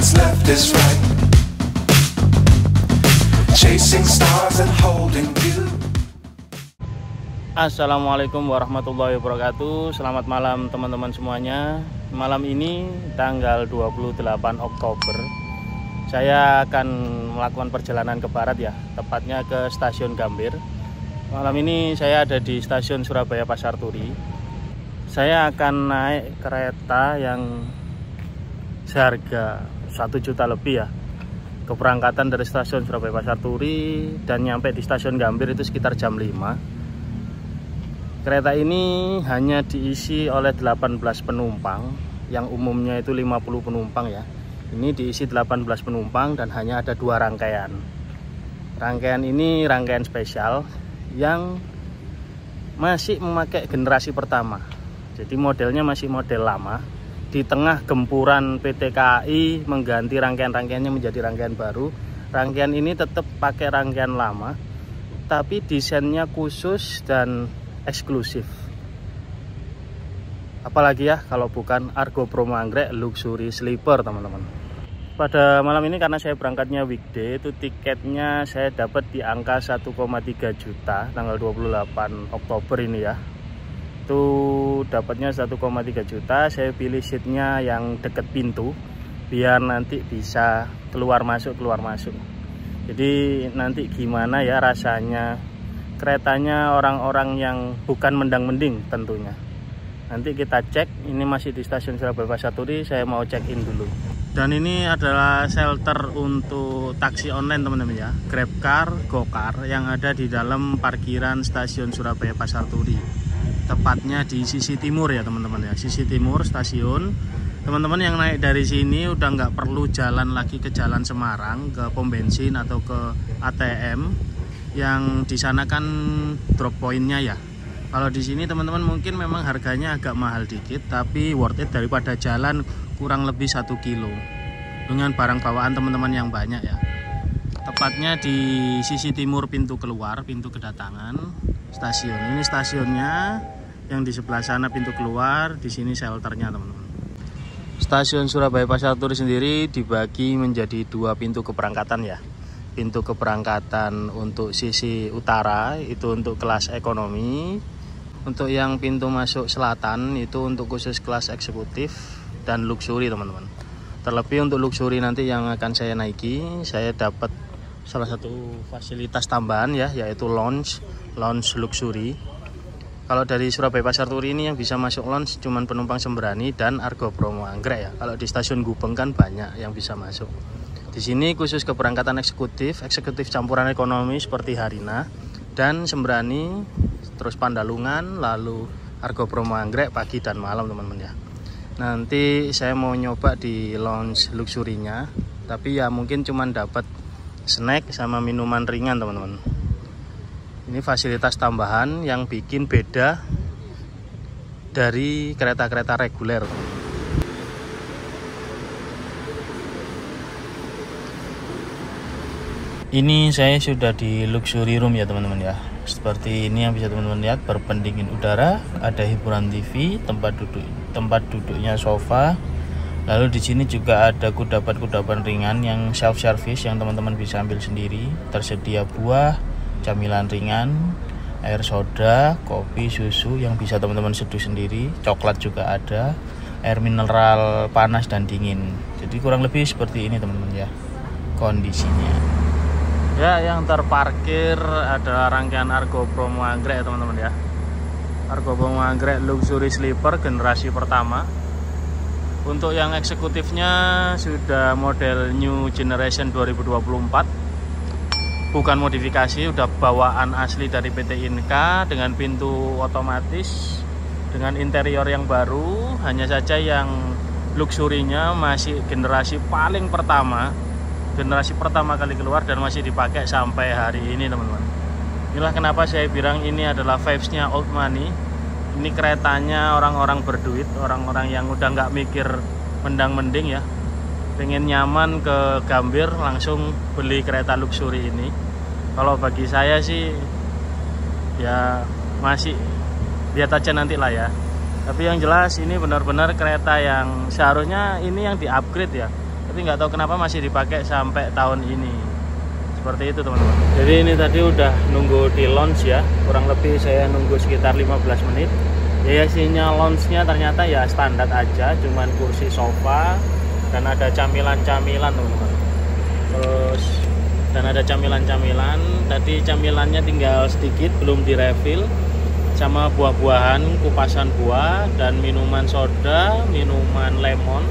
what's left is right. Chasing stars and holding you. Assalamualaikum warahmatullahi wabarakatuh. Selamat malam teman-teman semuanya. Malam ini tanggal 28 Oktober saya akan melakukan perjalanan ke barat ya, tepatnya ke stasiun Gambir. Malam ini saya ada di stasiun Surabaya Pasar Turi. Saya akan naik kereta yang seharga 1 juta lebih ya. Keberangkatan dari stasiun Surabaya Pasar Turi dan nyampe di stasiun Gambir itu sekitar jam 5. Kereta ini hanya diisi oleh 18 penumpang, yang umumnya itu 50 penumpang ya. Ini diisi 18 penumpang dan hanya ada 2 rangkaian. Rangkaian ini rangkaian spesial yang masih memakai generasi pertama. Jadi modelnya masih model lama. Di tengah gempuran PT KAI mengganti rangkaian-rangkaiannya menjadi rangkaian baru, rangkaian ini tetap pakai rangkaian lama, tapi desainnya khusus dan eksklusif. Apalagi ya kalau bukan Argo Promo Anggrek Luxury Sleeper teman-teman. Pada malam ini karena saya berangkatnya weekday, itu tiketnya saya dapat di angka 1,3 juta tanggal 28 Oktober ini ya. Itu dapatnya 1,3 juta. Saya pilih seatnya yang deket pintu biar nanti bisa keluar masuk. Jadi nanti gimana ya rasanya keretanya orang-orang yang bukan mendang-mending tentunya. Nanti kita cek. Ini masih di stasiun Surabaya Pasar Turi. Saya mau check in dulu. Dan ini adalah shelter untuk taksi online teman-teman ya, GrabCar, GoCar yang ada di dalam parkiran stasiun Surabaya Pasar Turi. Tepatnya di sisi timur ya teman-teman ya, sisi timur stasiun. Teman-teman yang naik dari sini udah nggak perlu jalan lagi ke Jalan Semarang, ke pom bensin atau ke ATM. Yang di sana kan drop pointnya ya. Kalau di sini teman-teman mungkin memang harganya agak mahal dikit, tapi worth it daripada jalan kurang lebih 1 kilo dengan barang bawaan teman-teman yang banyak ya. Tepatnya di sisi timur pintu keluar, pintu kedatangan stasiun. Ini stasiunnya, yang di sebelah sana pintu keluar, di sini shelternya teman-teman. Stasiun Surabaya Pasar Turi sendiri dibagi menjadi 2 pintu keberangkatan ya. Pintu keberangkatan untuk sisi utara itu untuk kelas ekonomi. Untuk yang pintu masuk selatan itu untuk khusus kelas eksekutif dan luxury teman-teman. Terlebih untuk luxury nanti yang akan saya naiki, saya dapat salah satu fasilitas tambahan ya, yaitu lounge luxury. Kalau dari Surabaya Pasar Turi ini yang bisa masuk lounge cuman penumpang Sembrani dan Argo Promo Anggrek ya. Kalau di stasiun Gubeng kan banyak yang bisa masuk. Di sini khusus keberangkatan eksekutif campuran ekonomi seperti Harina dan Sembrani, terus Pandalungan, lalu Argo Promo Anggrek pagi dan malam teman-teman ya. Nanti saya mau nyoba di lounge luxury-nya, tapi ya mungkin cuman dapat snack sama minuman ringan teman-teman. Ini fasilitas tambahan yang bikin beda dari kereta-kereta reguler. Ini saya sudah di luxury room ya teman-teman ya. Seperti ini yang bisa teman-teman lihat, berpendingin udara, ada hiburan TV, tempat duduknya sofa. Lalu di sini juga ada kudapan-kudapan ringan yang self service yang teman-teman bisa ambil sendiri. Tersedia buah, camilan ringan, air soda, kopi, susu yang bisa teman-teman seduh sendiri. Coklat juga ada, air mineral panas dan dingin. Jadi kurang lebih seperti ini teman-teman ya kondisinya. Ya, yang terparkir adalah rangkaian Argo Promo Anggrek ya teman-teman ya. Argo Promo Anggrek Luxury Sleeper generasi pertama. Untuk yang eksekutifnya sudah model New Generation 2024. Bukan modifikasi, udah bawaan asli dari PT Inka dengan pintu otomatis, dengan interior yang baru. Hanya saja yang luxury-nya masih generasi paling pertama. Generasi pertama kali keluar dan masih dipakai sampai hari ini teman-teman. Inilah kenapa saya bilang ini adalah vibes-nya old money. Ini keretanya orang-orang berduit, orang-orang yang udah nggak mikir mendang-mending ya, pengen nyaman ke Gambir langsung beli kereta luxury ini. Kalau bagi saya sih ya masih lihat aja nanti lah ya. Tapi yang jelas ini benar-benar kereta yang seharusnya ini yang di-upgrade ya. tapi nggak tahu kenapa masih dipakai sampai tahun ini. Seperti itu teman-teman. Jadi ini tadi udah nunggu di lounge ya, kurang lebih saya nunggu sekitar 15 menit. Ya isinya lounge-nya ternyata ya standar aja, cuman kursi sofa dan ada camilan-camilan teman-teman. Terus dan ada camilan-camilan, tadi camilannya tinggal sedikit, belum direfill, sama buah-buahan, kupasan buah dan minuman soda, minuman lemon.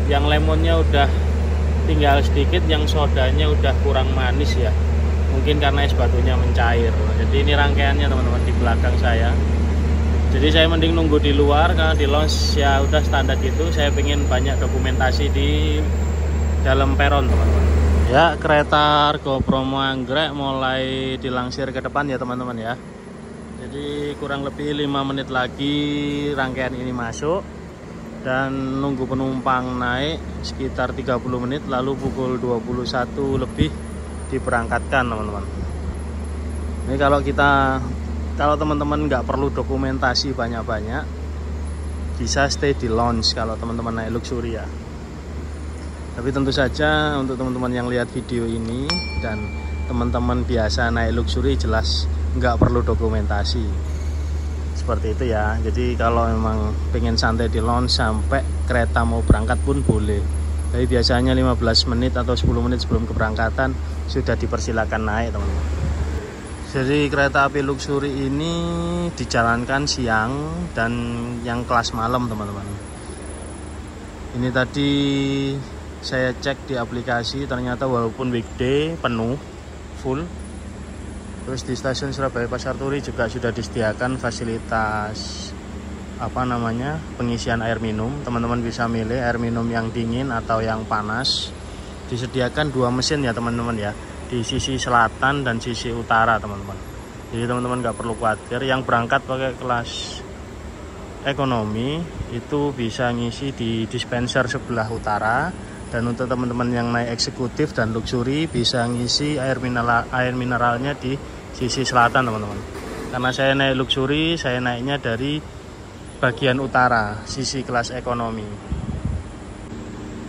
Yang lemonnya udah tinggal sedikit, yang sodanya udah kurang manis ya, mungkin karena es batunya mencair. Jadi ini rangkaiannya teman-teman di belakang saya. Jadi saya mending nunggu di luar, karena di lounge ya udah standar gitu. Saya pengen banyak dokumentasi di dalam peron teman-teman. Ya, kereta Argo Bromo Anggrek mulai dilangsir ke depan ya teman-teman ya. Jadi kurang lebih 5 menit lagi rangkaian ini masuk dan nunggu penumpang naik sekitar 30 menit, lalu pukul 21 lebih diberangkatkan teman-teman. Ini kalau teman-teman nggak perlu dokumentasi banyak-banyak, bisa stay di lounge kalau teman-teman naik luxury ya. Tapi tentu saja untuk teman-teman yang lihat video ini dan teman-teman biasa naik luxury, jelas nggak perlu dokumentasi. Seperti itu ya. Jadi kalau memang pengen santai di lounge sampai kereta mau berangkat pun boleh. Tapi biasanya 15 menit atau 10 menit sebelum keberangkatan sudah dipersilakan naik teman-teman. Jadi kereta api luxury ini dijalankan siang dan yang kelas malam teman-teman. Ini tadi saya cek di aplikasi, ternyata walaupun weekday penuh full. Terus di stasiun Surabaya Pasar Turi juga sudah disediakan fasilitas pengisian air minum. Teman-teman bisa milih air minum yang dingin atau yang panas. Disediakan 2 mesin ya teman-teman ya, di sisi selatan dan sisi utara teman-teman. Jadi teman-teman nggak perlu khawatir. Yang berangkat pakai kelas ekonomi itu bisa ngisi di dispenser sebelah utara, dan untuk teman-teman yang naik eksekutif dan luxury bisa ngisi air mineralnya di sisi selatan teman-teman. Karena saya naik luxury, saya naiknya dari bagian utara, sisi kelas ekonomi.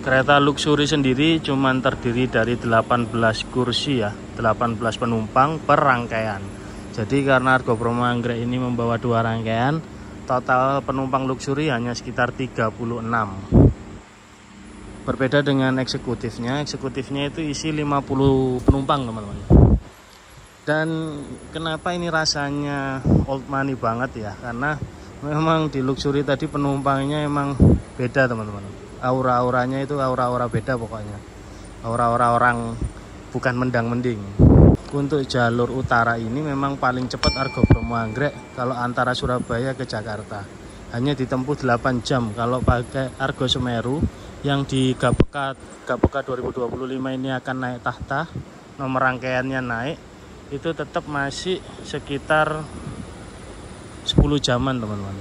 Kereta luxury sendiri cuma terdiri dari 18 kursi ya, 18 penumpang per rangkaian. Jadi karena Argo Bromo Anggrek ini membawa 2 rangkaian, total penumpang luxury hanya sekitar 36. Berbeda dengan eksekutifnya itu isi 50 penumpang teman-teman. Dan kenapa ini rasanya old money banget ya, karena memang di luxury tadi penumpangnya emang beda teman-teman. Aura-auranya itu aura-aura beda pokoknya. Aura-aura orang bukan mendang-mending. Untuk jalur utara ini memang paling cepat Argo Bromo Anggrek kalau antara Surabaya ke Jakarta. Hanya ditempuh 8 jam. Kalau pakai Argo Semeru yang di GAPK 2025 ini akan naik tahta, nomor rangkaiannya naik, itu tetap masih sekitar 10 jaman teman-teman.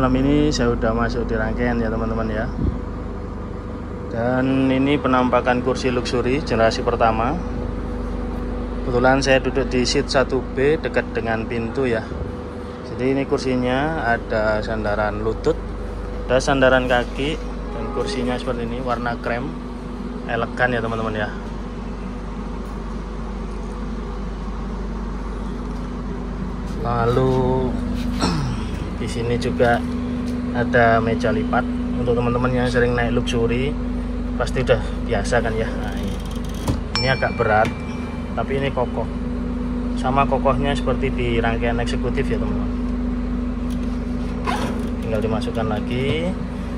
malam ini saya udah masuk di rangkaian ya teman-teman ya. Dan ini penampakan kursi luxury generasi pertama. Kebetulan saya duduk di seat 1B dekat dengan pintu ya. Jadi ini kursinya ada sandaran lutut, ada sandaran kaki, dan kursinya seperti ini warna krem, elegan ya teman-teman ya. Lalu di sini juga ada meja lipat. Untuk teman-teman yang sering naik luxury pasti udah biasa kan ya. Nah, ini agak berat tapi ini kokoh, sama kokohnya seperti di rangkaian eksekutif ya teman-teman. Tinggal dimasukkan lagi,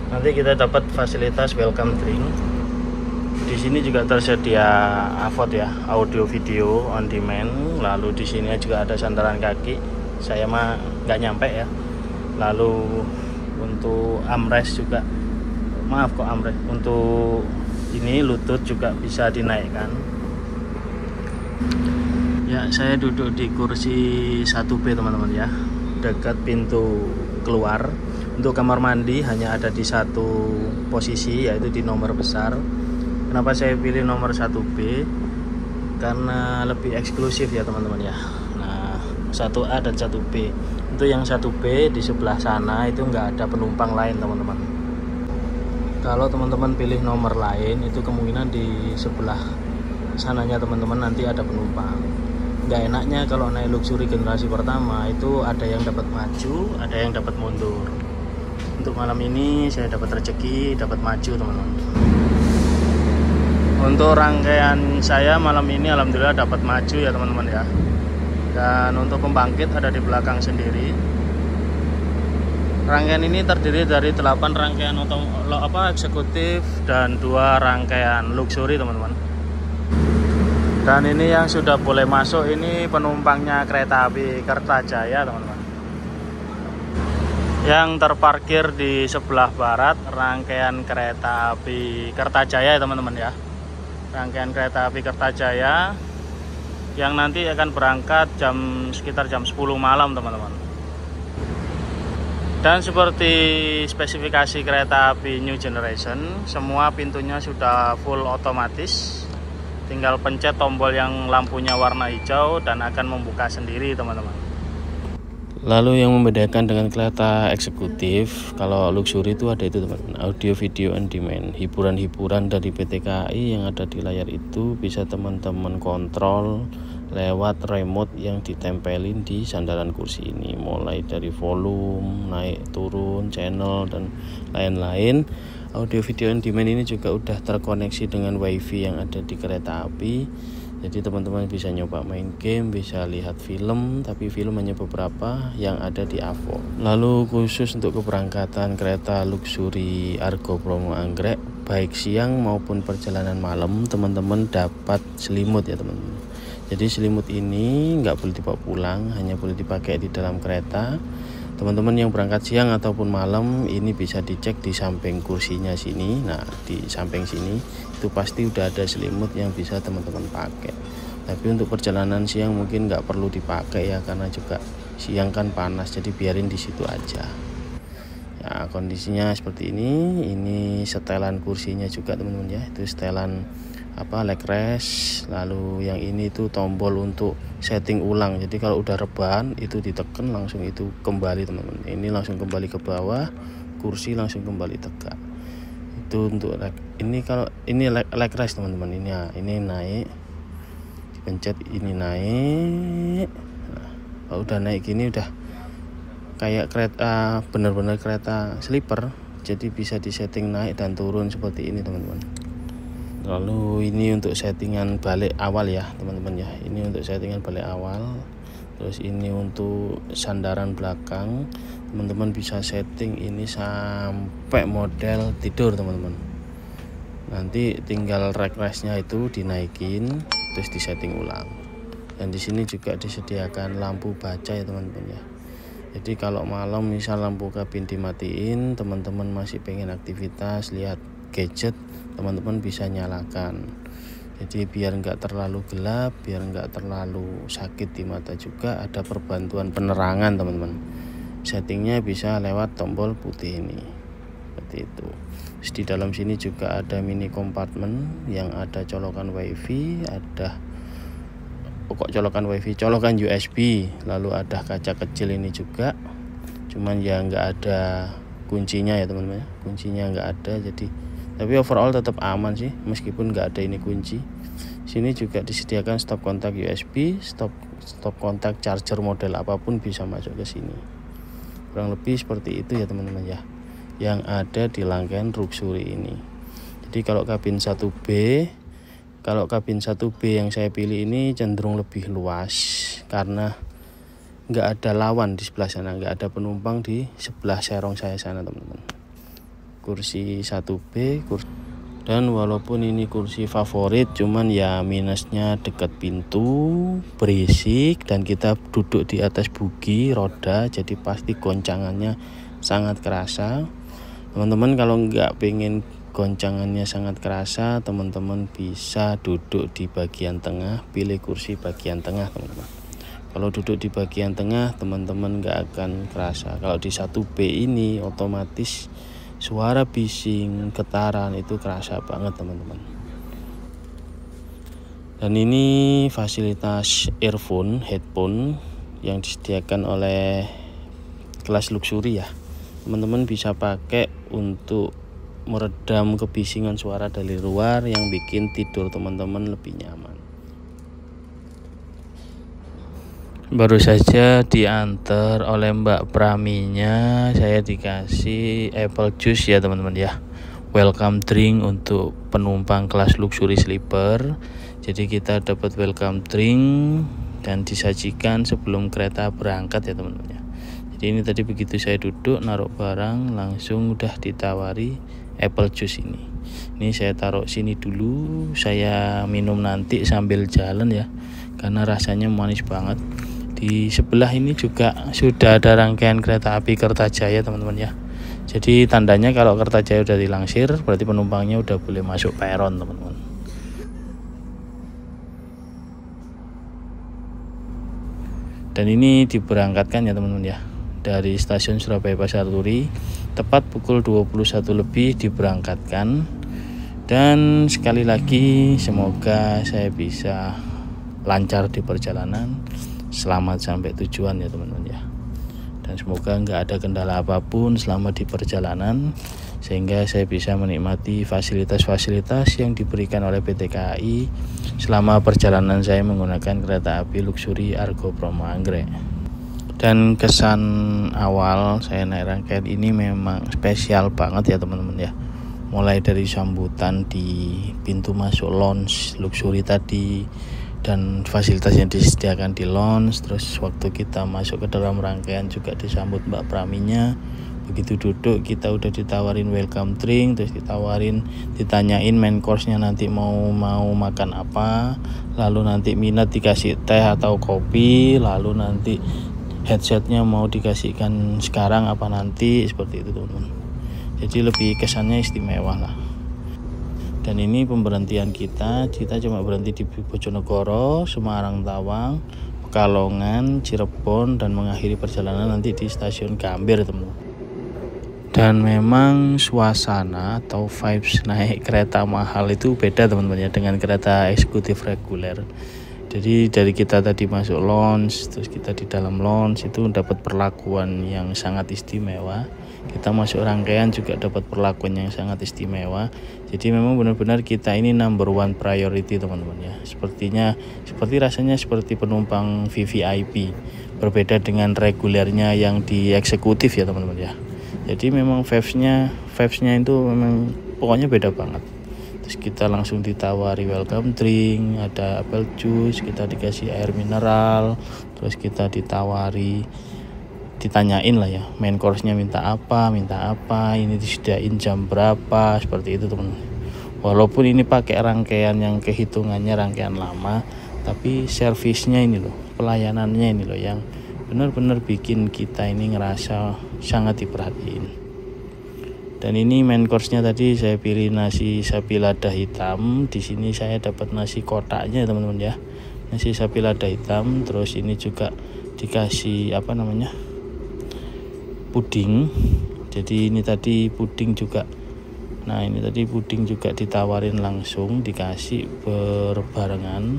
nanti kita dapat fasilitas welcome drink. Di sini juga tersedia AVOD ya, audio video on demand. Lalu di sini juga ada sandaran kaki, saya mah nggak nyampe ya. Lalu untuk armrest juga, maaf kok armrest, untuk ini lutut juga bisa dinaikkan. Ya, saya duduk di kursi 1B teman-teman ya, dekat pintu keluar. Untuk kamar mandi hanya ada di satu posisi, yaitu di nomor besar. Kenapa saya pilih nomor 1B? Karena lebih eksklusif ya teman-teman ya. Nah, 1A dan 1B. Untuk yang 1B di sebelah sana itu nggak ada penumpang lain teman-teman. Kalau teman-teman pilih nomor lain itu kemungkinan di sebelah sananya teman-teman nanti ada penumpang. Nggak enaknya kalau naik luxury generasi pertama itu ada yang dapat maju, ada yang dapat mundur. Untuk malam ini saya dapat rezeki, dapat maju teman-teman. Untuk rangkaian saya malam ini alhamdulillah dapat maju ya teman-teman ya. Dan untuk pembangkit ada di belakang sendiri. Rangkaian ini terdiri dari 8 rangkaian eksekutif dan 2 rangkaian luxury teman-teman. Dan ini yang sudah boleh masuk ini penumpangnya kereta api Kertajaya teman-teman. Yang terparkir di sebelah barat rangkaian kereta api Kertajaya ya teman-teman ya. Rangkaian kereta api Kertajaya yang nanti akan berangkat sekitar jam 10 malam teman-teman. Dan seperti spesifikasi kereta api New Generation, semua pintunya sudah full otomatis. Tinggal pencet tombol yang lampunya warna hijau dan akan membuka sendiri teman-teman. Lalu yang membedakan dengan kereta eksekutif, kalau luxury itu ada itu teman-teman, audio video on demand. Hiburan-hiburan dari PT KAI yang ada di layar itu bisa teman-teman kontrol lewat remote yang ditempelin di sandaran kursi ini, mulai dari volume, naik turun, channel dan lain-lain. Audio video on demand ini juga udah terkoneksi dengan wifi yang ada di kereta api. Jadi teman-teman bisa nyoba main game, bisa lihat film, tapi film hanya beberapa yang ada di AVOD. Lalu khusus untuk keberangkatan kereta luxury Argo Bromo Anggrek, baik siang maupun perjalanan malam, teman-teman dapat selimut ya teman-teman. Jadi selimut ini nggak boleh dibawa pulang, hanya boleh dipakai di dalam kereta. Teman-teman yang berangkat siang ataupun malam ini bisa dicek di samping kursinya sini. Nah, di samping sini itu pasti udah ada selimut yang bisa teman-teman pakai. Tapi untuk perjalanan siang mungkin nggak perlu dipakai ya, karena juga siang kan panas, jadi biarin di situ aja. Ya, kondisinya seperti ini. Ini setelan kursinya juga teman-teman ya. Itu setelan leg rest. Lalu yang ini tuh tombol untuk setting ulang. Jadi kalau udah rebahan itu ditekan langsung itu kembali teman-teman. Ini langsung kembali ke bawah, kursi langsung kembali tegak. Itu untuk ini, kalau ini leg rest teman-teman. Ini naik, dipencet ini naik. Nah, kalau udah naik gini udah kayak kereta, bener-bener kereta sleeper. Jadi bisa disetting naik dan turun seperti ini teman-teman. Lalu ini untuk settingan balik awal ya teman-teman ya. Ini untuk settingan balik awal. Terus ini untuk sandaran belakang. Teman-teman bisa setting ini sampai model tidur teman-teman. Nanti tinggal rack restnya itu dinaikin, terus disetting ulang. Dan di sini juga disediakan lampu baca ya teman-teman ya. Jadi kalau malam misal lampu kabin dimatiin, teman-teman masih pengen aktivitas lihat gadget, teman-teman bisa nyalakan. Jadi biar nggak terlalu gelap, biar nggak terlalu sakit di mata juga, ada perbantuan penerangan teman-teman. Settingnya bisa lewat tombol putih ini, seperti itu. Terus di dalam sini juga ada mini compartment yang ada colokan wifi, colokan USB, lalu ada kaca kecil ini juga, cuman ya nggak ada kuncinya ya teman-teman, kuncinya nggak ada. Jadi tapi overall tetap aman sih meskipun nggak ada ini kunci. Sini juga disediakan stop kontak USB, stop kontak charger model apapun bisa masuk ke sini. Kurang lebih seperti itu ya teman-teman ya, yang ada di rangkaian Luxury ini. Jadi kalau kabin 1B yang saya pilih ini cenderung lebih luas karena nggak ada lawan di sebelah sana, nggak ada penumpang di sebelah serong saya sana teman-teman. Kursi 1B, dan walaupun ini kursi favorit, cuman ya minusnya dekat pintu, berisik, dan kita duduk di atas bugi roda, jadi pasti goncangannya sangat kerasa. Teman-teman kalau nggak pengen goncangannya sangat kerasa, teman-teman bisa duduk di bagian tengah, pilih kursi bagian tengah teman-teman. Kalau duduk di bagian tengah, teman-teman nggak akan kerasa. Kalau di 1B ini otomatis suara bising, getaran itu kerasa banget teman-teman. Dan ini fasilitas earphone, headphone yang disediakan oleh kelas Luxury ya. Teman-teman bisa pakai untuk meredam kebisingan suara dari luar yang bikin tidur teman-teman lebih nyaman. Baru saja diantar oleh Mbak Praminya, saya dikasih apple juice ya teman-teman ya, welcome drink untuk penumpang kelas Luxury Sleeper. Jadi kita dapat welcome drink dan disajikan sebelum kereta berangkat ya teman-teman ya. Jadi ini tadi begitu saya duduk naruh barang langsung udah ditawari apple juice ini. Ini saya taruh sini dulu, saya minum nanti sambil jalan ya, karena rasanya manis banget. Di sebelah ini juga sudah ada rangkaian kereta api Kertajaya teman-teman ya. Jadi tandanya kalau Kertajaya udah dilangsir, berarti penumpangnya udah boleh masuk peron teman-teman. Dan ini diberangkatkan ya teman-teman ya, dari stasiun Surabaya Pasar Turi tepat pukul 21 lebih diberangkatkan. Dan sekali lagi semoga saya bisa lancar di perjalanan, selamat sampai tujuan ya teman-teman ya. Dan semoga nggak ada kendala apapun selama di perjalanan, sehingga saya bisa menikmati fasilitas-fasilitas yang diberikan oleh PT KAI selama perjalanan saya menggunakan kereta api Luxury Argo Bromo Anggrek. Dan kesan awal saya naik rangkaian ini memang spesial banget ya teman-teman ya. Mulai dari sambutan di pintu masuk lounge Luxury tadi, dan fasilitas yang disediakan di lounge, terus waktu kita masuk ke dalam rangkaian juga disambut Mbak Praminya. Begitu duduk kita udah ditawarin welcome drink, terus ditanyain main course-nya nanti mau makan apa, lalu nanti minat dikasih teh atau kopi, lalu nanti headsetnya mau dikasihkan sekarang apa nanti, seperti itu teman-teman. Jadi lebih kesannya istimewa lah. Dan ini pemberhentian kita cuma berhenti di Bojonegoro, Semarang Tawang, Pekalongan, Cirebon, dan mengakhiri perjalanan nanti di stasiun Gambir teman-teman. Dan memang suasana atau vibes naik kereta mahal itu beda teman-teman ya dengan kereta eksekutif reguler. Jadi dari kita tadi masuk lounge, terus kita di dalam lounge itu dapat perlakuan yang sangat istimewa. Kita masuk rangkaian juga dapat perlakuan yang sangat istimewa. Jadi memang benar-benar kita ini number one priority teman-teman ya. Seperti rasanya seperti penumpang VVIP. Berbeda dengan regulernya yang di eksekutif ya teman-teman ya. Jadi memang vibes-nya itu memang pokoknya beda banget. Terus kita langsung ditawari welcome drink, ada apple juice, kita dikasih air mineral, terus kita ditanyain lah ya main course-nya minta apa, ini disediain jam berapa, seperti itu teman. Walaupun ini pakai rangkaian yang kehitungannya rangkaian lama, tapi servisnya ini loh, pelayanannya ini loh yang benar-benar bikin kita ini ngerasa sangat diperhatiin. Dan ini main course-nya tadi saya pilih nasi sapi lada hitam. Di sini saya dapat nasi kotaknya teman-teman ya. Nasi sapi lada hitam, terus ini juga dikasih puding. Jadi ini tadi puding juga. Nah, ini tadi puding juga ditawarin langsung, dikasih berbarengan.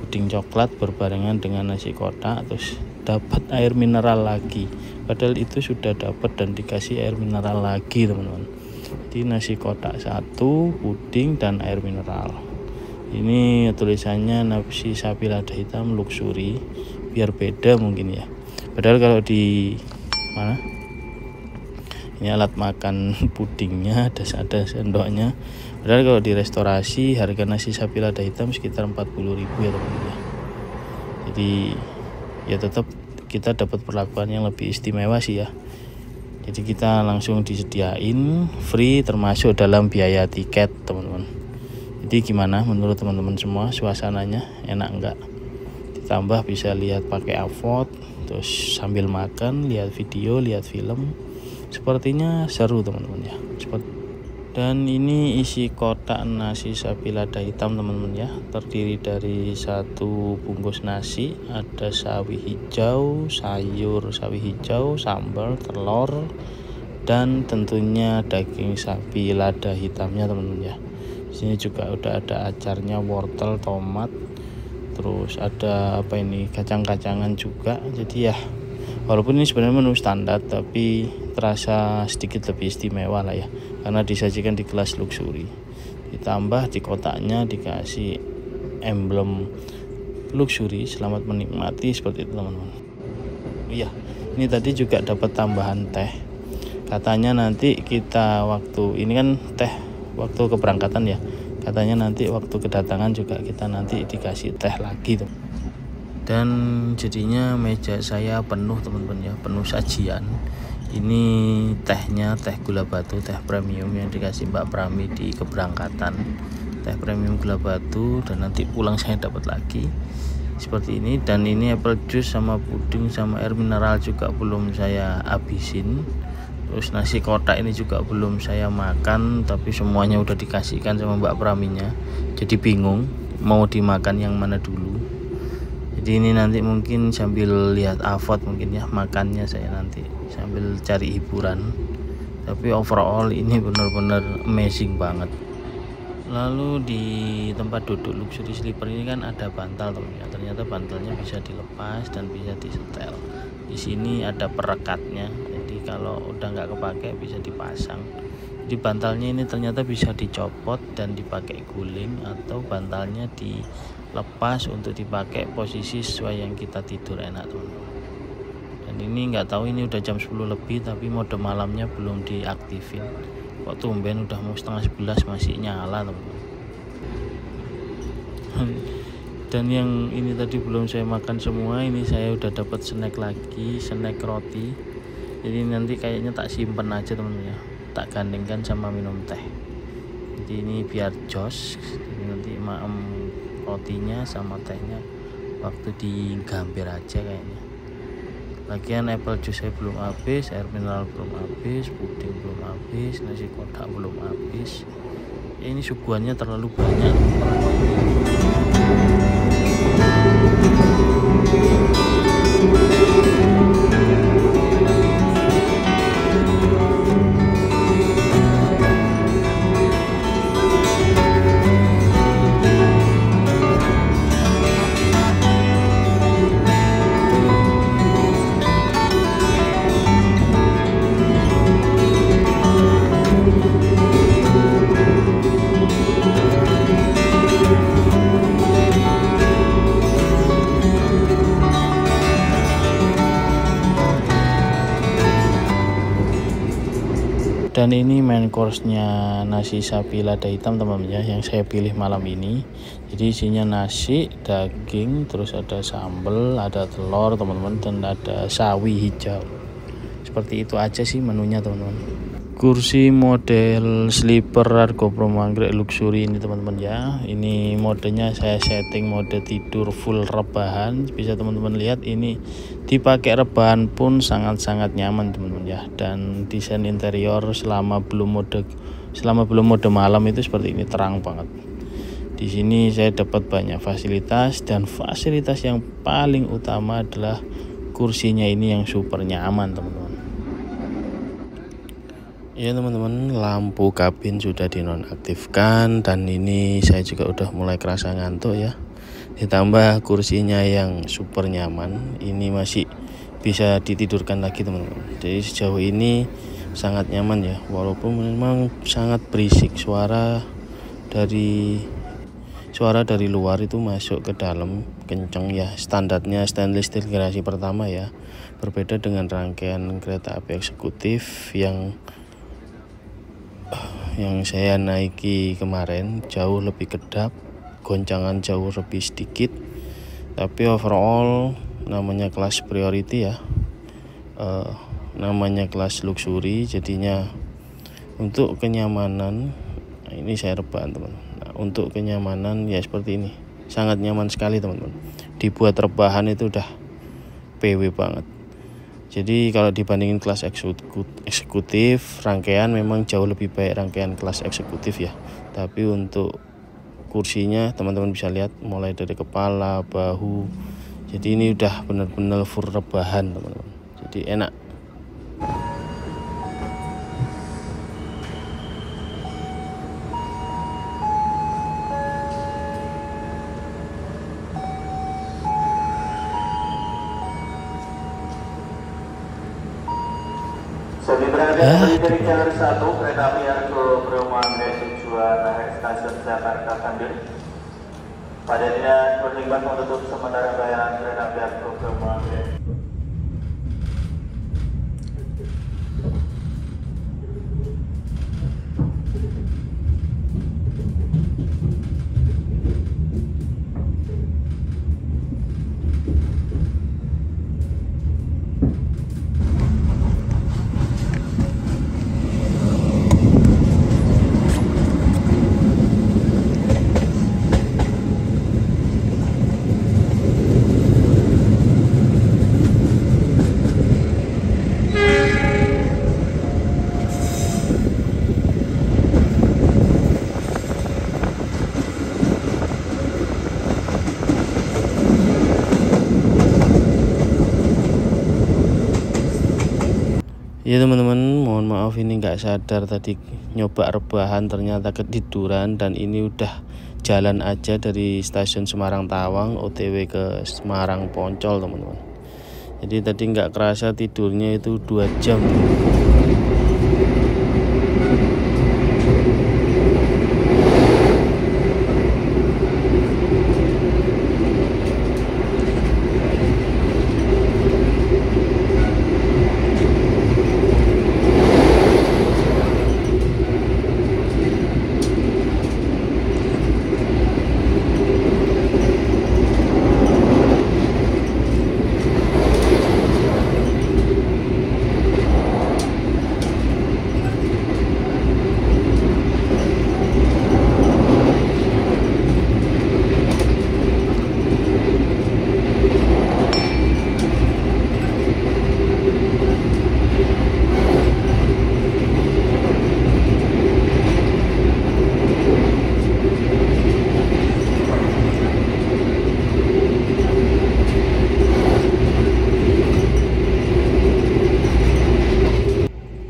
Puding coklat berbarengan dengan nasi kotak, terus dapat air mineral lagi. Padahal itu sudah dapat dan dikasih air mineral lagi teman-teman. Jadi nasi kotak 1, puding dan air mineral. Ini tulisannya nasi sapi lada hitam luxury, biar beda mungkin ya. Padahal kalau di mana? Ini alat makan pudingnya, ada sendoknya. Padahal kalau di restorasi harga nasi sapi lada hitam sekitar 40.000 ya teman-teman ya. Jadi ya tetap kita dapat perlakuan yang lebih istimewa sih ya. Jadi kita langsung disediain free termasuk dalam biaya tiket teman-teman. Jadi gimana menurut teman-teman semua, suasananya enak enggak? Ditambah bisa lihat pakai AVOD, terus sambil makan, lihat video, lihat film. Sepertinya seru teman-teman ya. Dan ini isi kotak nasi sapi lada hitam teman-teman ya. Terdiri dari 1 bungkus nasi, ada sawi hijau, sayur sawi hijau, sambal, telur, dan tentunya daging sapi lada hitamnya teman-teman ya. Sini juga udah ada acarnya, wortel, tomat, terus ada apa ini, kacang-kacangan juga. Jadi ya walaupun ini sebenarnya menu standar tapi terasa sedikit lebih istimewa lah ya, karena disajikan di kelas luxury. Ditambah di kotaknya dikasih emblem luxury, selamat menikmati, seperti itu teman-teman. Iya, ini tadi juga dapat tambahan teh. Katanya nanti kita waktu ini kan teh waktu keberangkatan ya, katanya nanti waktu kedatangan juga kita nanti dikasih teh lagi tuh. Dan jadinya meja saya penuh teman-teman ya, penuh sajian. Ini tehnya teh gula batu, teh premium yang dikasih Mbak Prami di keberangkatan, teh premium gula batu, dan nanti pulang saya dapat lagi seperti ini. Dan ini apple juice sama puding sama air mineral juga belum saya habisin. Terus nasi kotak ini juga belum saya makan, tapi semuanya udah dikasihkan sama Mbak Praminya. Jadi bingung mau dimakan yang mana dulu. Jadi ini nanti mungkin sambil lihat AVOD mungkin ya makannya saya nanti sambil cari hiburan. Tapi overall ini benar-benar amazing banget. Lalu di tempat duduk luxury sleeper ini kan ada bantal teman-teman. Ternyata bantalnya bisa dilepas dan bisa disetel. Di sini ada perekatnya. Jadi kalau udah nggak kepake bisa dipasang. Di bantalnya ini ternyata bisa dicopot dan dipakai guling, atau bantalnya dilepas untuk dipakai posisi sesuai yang kita tidur enak teman-teman. Dan ini nggak tahu ini udah jam 10 lebih tapi mode malamnya belum diaktifin. Kok tumben udah mau 10:30 masih nyala teman-teman. Dan yang ini tadi belum saya makan semua, ini saya udah dapat snack lagi, snack roti. Jadi nanti kayaknya tak simpen aja teman-teman ya, tak gandengkan sama minum teh. Jadi ini biar jos, nanti maem rotinya sama tehnya waktu digambir aja kayaknya. Lagian apple juice saya belum habis, air mineral belum habis, puding belum habis, nasi kotak belum habis. Ini suguhannya terlalu banyak. Dan ini main course-nya nasi sapi lada hitam teman-teman ya, yang saya pilih malam ini. Jadi isinya nasi, daging, terus ada sambal, ada telur teman-teman, dan ada sawi hijau. Seperti itu aja sih menunya teman-teman. Kursi model sleeper Argo Promo Anggrek luxury ini teman-teman ya. Ini modenya saya setting mode tidur full rebahan. Bisa teman-teman lihat ini dipakai rebahan pun sangat-sangat nyaman teman-teman ya. Dan desain interior selama belum mode malam itu seperti ini, terang banget. Di sini saya dapat banyak fasilitas, dan fasilitas yang paling utama adalah kursinya ini yang super nyaman teman-teman. Ya teman-teman, lampu kabin sudah dinonaktifkan, dan ini saya juga udah mulai kerasa ngantuk ya. Ditambah kursinya yang super nyaman, ini masih bisa ditidurkan lagi teman-teman. Jadi sejauh ini sangat nyaman ya, walaupun memang sangat berisik suara dari suara dari luar itu masuk ke dalam kenceng ya. Standarnya stainless steel generasi pertama ya, berbeda dengan rangkaian kereta api eksekutif yang saya naiki kemarin. Jauh lebih kedap, goncangan jauh lebih sedikit, tapi overall namanya kelas priority ya, namanya kelas luxury, jadinya untuk kenyamanan ini saya rebahan teman-teman. Nah, untuk kenyamanan ya seperti ini, sangat nyaman sekali teman-teman. Dibuat rebahan itu udah PW banget. Jadi kalau dibandingin kelas eksekutif, rangkaian memang jauh lebih baik rangkaian kelas eksekutif ya. Tapi untuk kursinya teman-teman bisa lihat mulai dari kepala, bahu. Jadi ini udah benar-benar full rebahan teman-teman. Jadi enak. Dari jalur 1 kereta api Argo Bromo Anggrek tujuan stasiun Jakarta Gambir. Pada dinas berlimpah menutup sementara pelayanan kereta api Argo Bromo Anggrek. Ya teman-teman, mohon maaf ini nggak sadar tadi nyoba rebahan ternyata ketiduran, dan ini udah jalan aja dari stasiun Semarang Tawang OTW ke Semarang Poncol teman-teman. Jadi tadi nggak kerasa tidurnya itu 2 jam.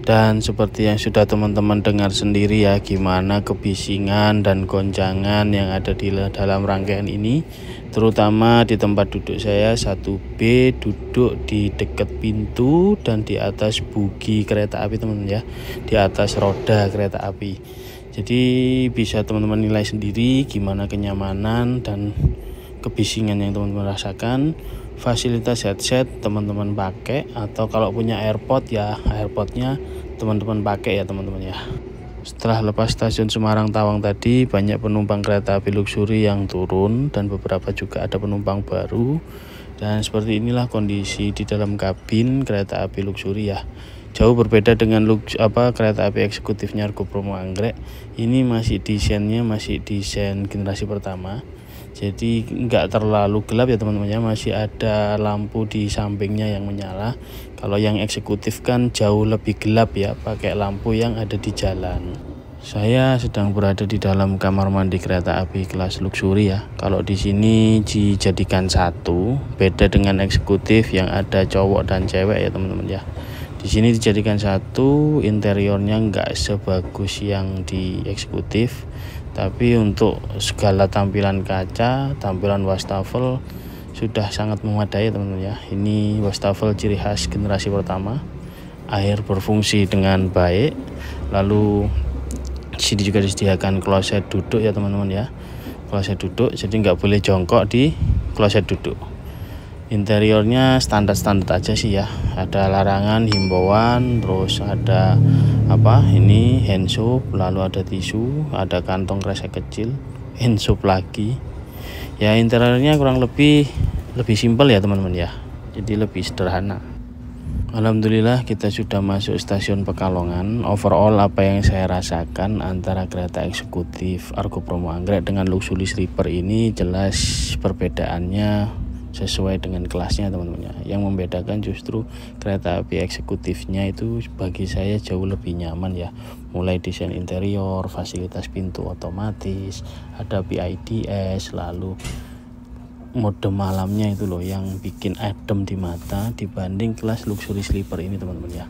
Dan seperti yang sudah teman-teman dengar sendiri ya, gimana kebisingan dan goncangan yang ada di dalam rangkaian ini, terutama di tempat duduk saya 1B, duduk di dekat pintu dan di atas bugi kereta api teman-teman ya, di atas roda kereta api. Jadi bisa teman-teman nilai sendiri gimana kenyamanan dan kebisingan yang teman-teman rasakan. Fasilitas headset teman-teman pakai, atau kalau punya AirPod ya AirPodnya teman-teman pakai ya teman-teman ya. Setelah lepas stasiun Semarang Tawang tadi, banyak penumpang kereta api luxury yang turun dan beberapa juga ada penumpang baru. Dan seperti inilah kondisi di dalam kabin kereta api luxury ya. Jauh berbeda dengan kereta api eksekutifnya Argo Bromo Anggrek. Ini masih desainnya masih desain generasi pertama. Jadi nggak terlalu gelap ya teman-teman ya, masih ada lampu di sampingnya yang menyala. Kalau yang eksekutif kan jauh lebih gelap ya, pakai lampu yang ada di jalan. Saya sedang berada di dalam kamar mandi kereta api kelas luxury ya. Kalau di sini dijadikan satu, beda dengan eksekutif yang ada cowok dan cewek ya teman-teman ya. Di sini dijadikan satu, interiornya nggak sebagus yang di eksekutif, tapi untuk segala tampilan kaca, tampilan wastafel sudah sangat memadai teman-teman ya. Ini wastafel ciri khas generasi pertama, air berfungsi dengan baik. Lalu di sini juga disediakan kloset duduk ya teman-teman ya. kloset duduk, jadi nggak boleh jongkok di kloset duduk. Interiornya standar-standar aja sih ya, ada larangan, himbauan, terus ada apa ini hand soap, lalu ada tisu, ada kantong kresek kecil, hand soap lagi ya. Interiornya kurang lebih simpel ya teman-teman ya, jadi lebih sederhana. Alhamdulillah kita sudah masuk stasiun Pekalongan. Overall apa yang saya rasakan antara kereta eksekutif Argo Bromo Anggrek dengan Luxury Sleeper ini jelas perbedaannya sesuai dengan kelasnya teman-teman ya. Yang membedakan justru kereta api eksekutifnya itu bagi saya jauh lebih nyaman ya, mulai desain interior, fasilitas pintu otomatis, ada PIDS, lalu mode malamnya itu loh yang bikin adem di mata dibanding kelas Luxury Sleeper ini teman-teman ya.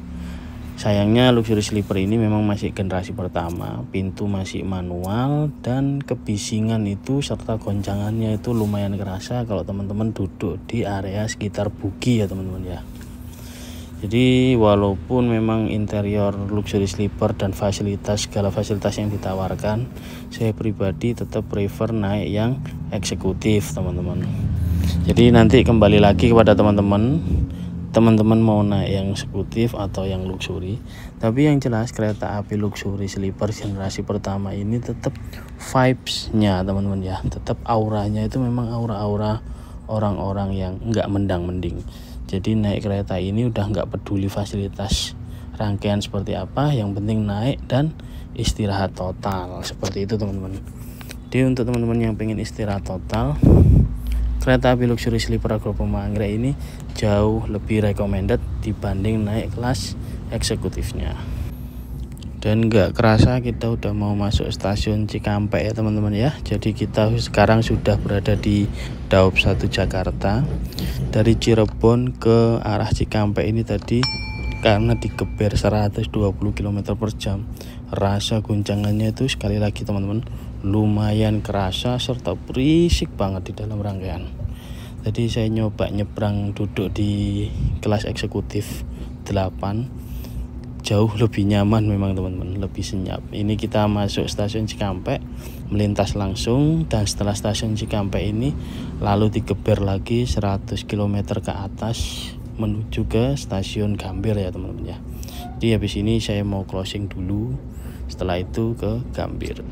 Sayangnya Luxury Sleeper ini memang masih generasi pertama, pintu masih manual, dan kebisingan itu serta goncangannya itu lumayan kerasa kalau teman-teman duduk di area sekitar bugi ya teman-teman ya. Jadi walaupun memang interior Luxury Sleeper dan segala fasilitas yang ditawarkan, saya pribadi tetap prefer naik yang eksekutif teman-teman. Jadi nanti kembali lagi kepada teman-teman mau naik yang eksekutif atau yang luxury. Tapi yang jelas kereta api Luxury Sleeper generasi pertama ini tetap vibes-nya teman-teman ya, tetap auranya itu memang aura-aura orang-orang yang nggak mendang-mending. Jadi naik kereta ini udah nggak peduli fasilitas rangkaian seperti apa, yang penting naik dan istirahat total, seperti itu teman-teman. Jadi untuk teman-teman yang pengen istirahat total, kereta api Luxury Sleeper Argo Bromo Anggrek ini jauh lebih recommended dibanding naik kelas eksekutifnya. Dan nggak kerasa kita udah mau masuk stasiun Cikampek ya teman-teman ya. Jadi kita sekarang sudah berada di Daop 1 Jakarta. Dari Cirebon ke arah Cikampek ini tadi karena digeber 120 km per jam, rasa guncangannya itu sekali lagi teman-teman lumayan kerasa serta berisik banget di dalam rangkaian. Tadi saya nyoba nyebrang duduk di kelas eksekutif 8, jauh lebih nyaman memang teman-teman, lebih senyap. Ini kita masuk stasiun Cikampek, melintas langsung, dan setelah stasiun Cikampek ini lalu digeber lagi 100 km ke atas menuju ke stasiun Gambir ya teman-teman ya. Jadi habis ini saya mau closing dulu, setelah itu ke Gambir.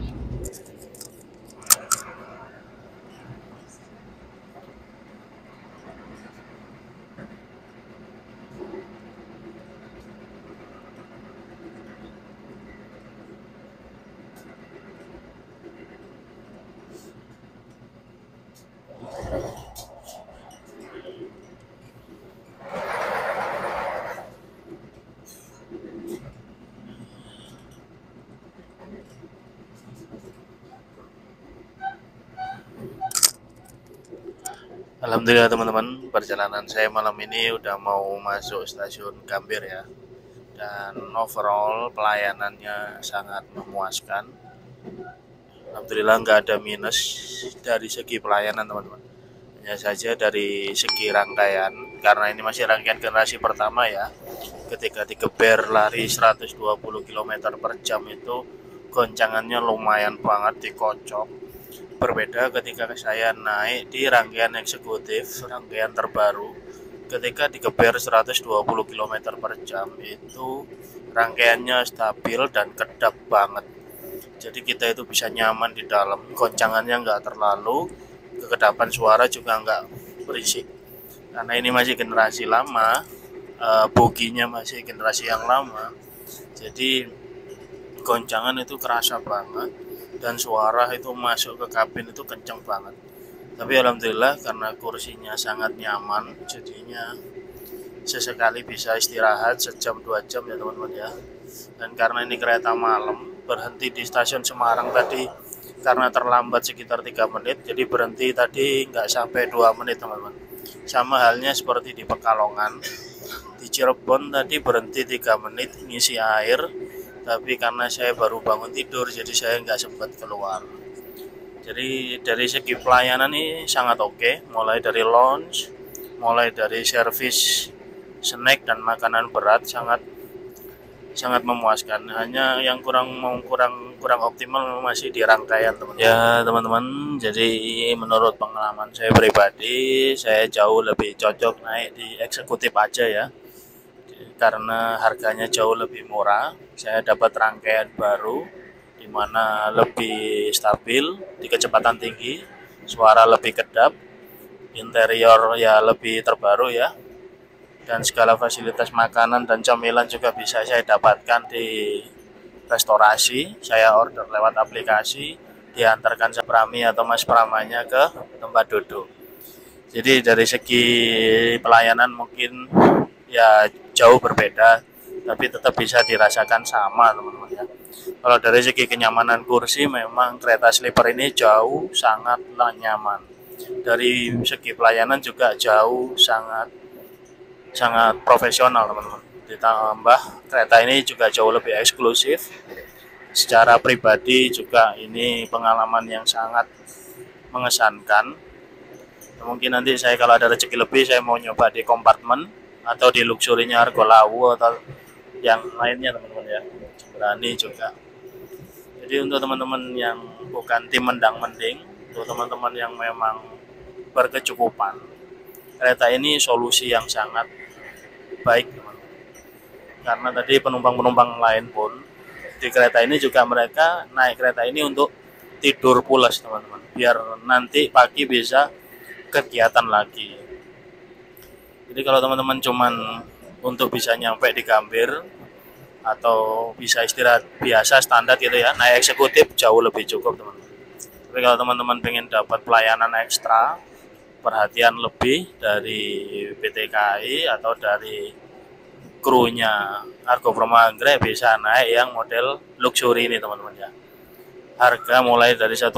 Alhamdulillah teman-teman, perjalanan saya malam ini udah mau masuk stasiun Gambir ya. Dan overall pelayanannya sangat memuaskan. Alhamdulillah nggak ada minus dari segi pelayanan teman-teman. Hanya saja dari segi rangkaian, karena ini masih rangkaian generasi pertama ya. Ketika digeber lari 120 km per jam itu goncangannya lumayan banget, dikocok. Berbeda ketika saya naik di rangkaian eksekutif, rangkaian terbaru, ketika digeber 120 km per jam itu rangkaiannya stabil dan kedap banget. Jadi kita itu bisa nyaman di dalam, goncangannya nggak terlalu, kekedapan suara juga nggak berisik. Karena ini masih generasi lama, boginya masih generasi yang lama, jadi goncangan itu kerasa banget. Dan suara itu masuk ke kabin itu kenceng banget. Tapi alhamdulillah karena kursinya sangat nyaman, jadinya sesekali bisa istirahat sejam 2 jam ya teman-teman ya. Dan karena ini kereta malam, berhenti di stasiun Semarang tadi karena terlambat sekitar 3 menit, jadi berhenti tadi nggak sampai 2 menit teman-teman. Sama halnya seperti di Pekalongan. Di Cirebon tadi berhenti 3 menit ngisi air, tapi karena saya baru bangun tidur jadi saya nggak sempat keluar. Jadi dari segi pelayanan ini sangat oke, mulai dari lounge, mulai dari servis snack dan makanan berat sangat sangat memuaskan. Hanya yang kurang optimal masih di rangkaian, teman-teman. Ya teman-teman, jadi menurut pengalaman saya pribadi, saya jauh lebih cocok naik di eksekutif aja ya, karena harganya jauh lebih murah. Saya dapat rangkaian baru di mana lebih stabil, di kecepatan tinggi, suara lebih kedap, interior ya lebih terbaru ya, dan segala fasilitas makanan dan camilan juga bisa saya dapatkan di restorasi. Saya order lewat aplikasi, diantarkan Prami atau Mas Pramanya ke tempat duduk. Jadi dari segi pelayanan mungkin ya jauh berbeda, tapi tetap bisa dirasakan sama, teman-teman ya. Kalau dari segi kenyamanan kursi, memang kereta sleeper ini jauh sangatlah nyaman. Dari segi pelayanan juga jauh sangat profesional, teman-teman. Ditambah kereta ini juga jauh lebih eksklusif. Secara pribadi juga ini pengalaman yang sangat mengesankan. Mungkin nanti saya kalau ada rezeki lebih, saya mau nyoba di kompartemen atau di luxurinya Argo Lawu atau yang lainnya, teman-teman ya. Berani juga. Jadi untuk teman-teman yang bukan tim mendang-mending, untuk teman-teman yang memang berkecukupan, kereta ini solusi yang sangat baik, teman-teman. Karena tadi penumpang-penumpang lain pun di kereta ini juga mereka naik kereta ini untuk tidur pulas, teman-teman, biar nanti pagi bisa kegiatan lagi. Jadi kalau teman-teman cuman untuk bisa nyampe di Gambir atau bisa istirahat biasa standar gitu ya, naik eksekutif jauh lebih cukup, teman-teman. Tapi kalau teman-teman pengen dapat pelayanan ekstra, perhatian lebih dari PT KAI atau dari krunya Argo Promo Anggrek, bisa naik yang model luxury ini, teman-teman ya. Harga mulai dari 1,3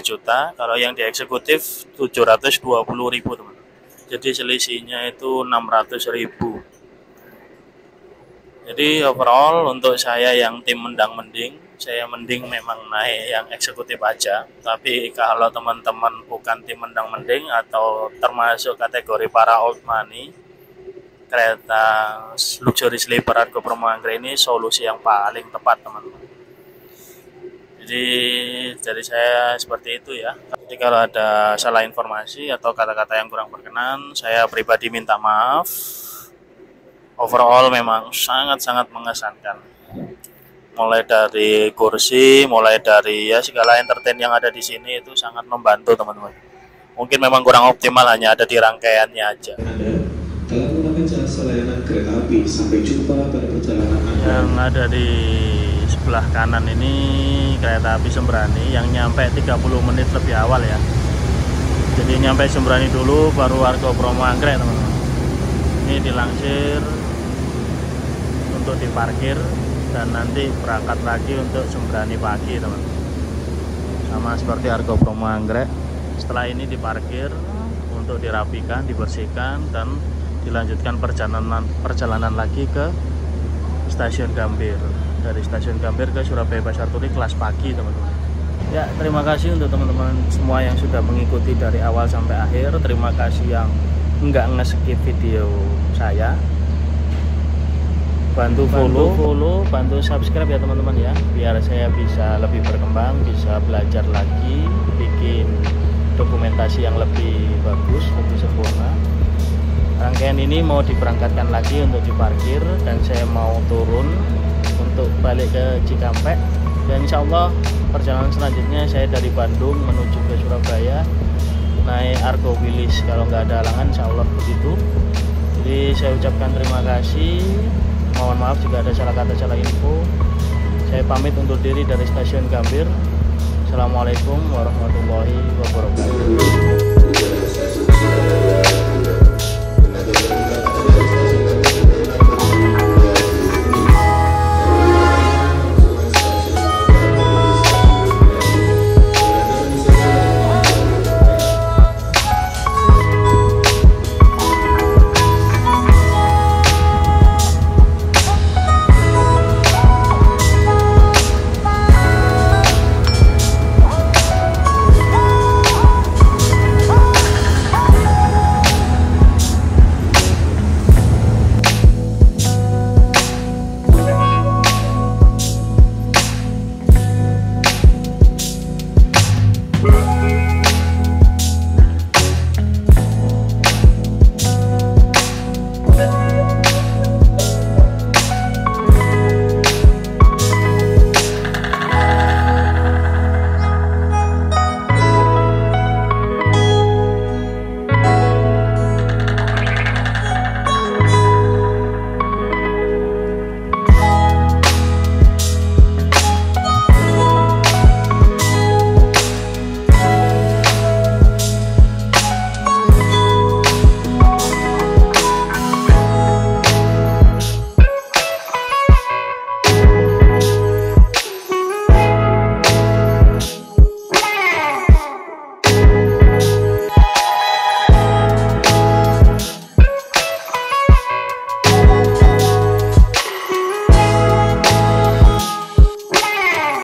juta, kalau yang di eksekutif 720.000, teman-teman. Jadi selisihnya itu 600.000. Jadi overall untuk saya yang tim mendang-mending, saya mending memang naik yang eksekutif aja. Tapi kalau teman-teman bukan tim mendang-mending atau termasuk kategori para old money, kereta luxury sleeper Argo Promo Anggrek ini solusi yang paling tepat, teman-teman. Jadi dari saya seperti itu ya. Jadi kalau ada salah informasi atau kata-kata yang kurang berkenan, saya pribadi minta maaf. Overall memang sangat-sangat mengesankan. Mulai dari kursi, mulai dari ya segala entertain yang ada di sini itu sangat membantu, teman-teman. Mungkin memang kurang optimal, hanya ada di rangkaiannya aja. Telah menggunakan jasa layanan kereta api, sampai jumpa pada perjalanan Anda. Yang ada di sebelah kanan ini kereta api Sembrani yang nyampe 30 menit lebih awal ya. Jadi nyampe Sembrani dulu baru Argo Promo Anggrek, teman-teman. Ini dilangsir untuk diparkir dan nanti berangkat lagi untuk Sembrani pagi, teman-teman. Sama seperti Argo Promo Anggrek, setelah ini diparkir untuk dirapikan, dibersihkan, dan dilanjutkan perjalanan lagi ke stasiun Gambir. Dari stasiun Gambir ke Surabaya Pasar Turi kelas pagi, teman-teman. Ya, terima kasih untuk teman-teman semua yang sudah mengikuti dari awal sampai akhir. Terima kasih yang enggak nge-skip video saya. Bantu follow, bantu subscribe ya, teman-teman ya, biar saya bisa lebih berkembang, bisa belajar lagi, bikin dokumentasi yang lebih bagus, lebih sempurna. Rangkaian ini mau diberangkatkan lagi untuk diparkir, dan saya mau turun untuk balik ke Cikampek. Dan insya Allah perjalanan selanjutnya saya dari Bandung menuju ke Surabaya naik Argo Wilis, kalau nggak ada halangan insya Allah begitu. Jadi saya ucapkan terima kasih, mohon maaf jika ada salah kata, salah info. Saya pamit undur diri dari stasiun Gambir. Assalamualaikum warahmatullahi wabarakatuh.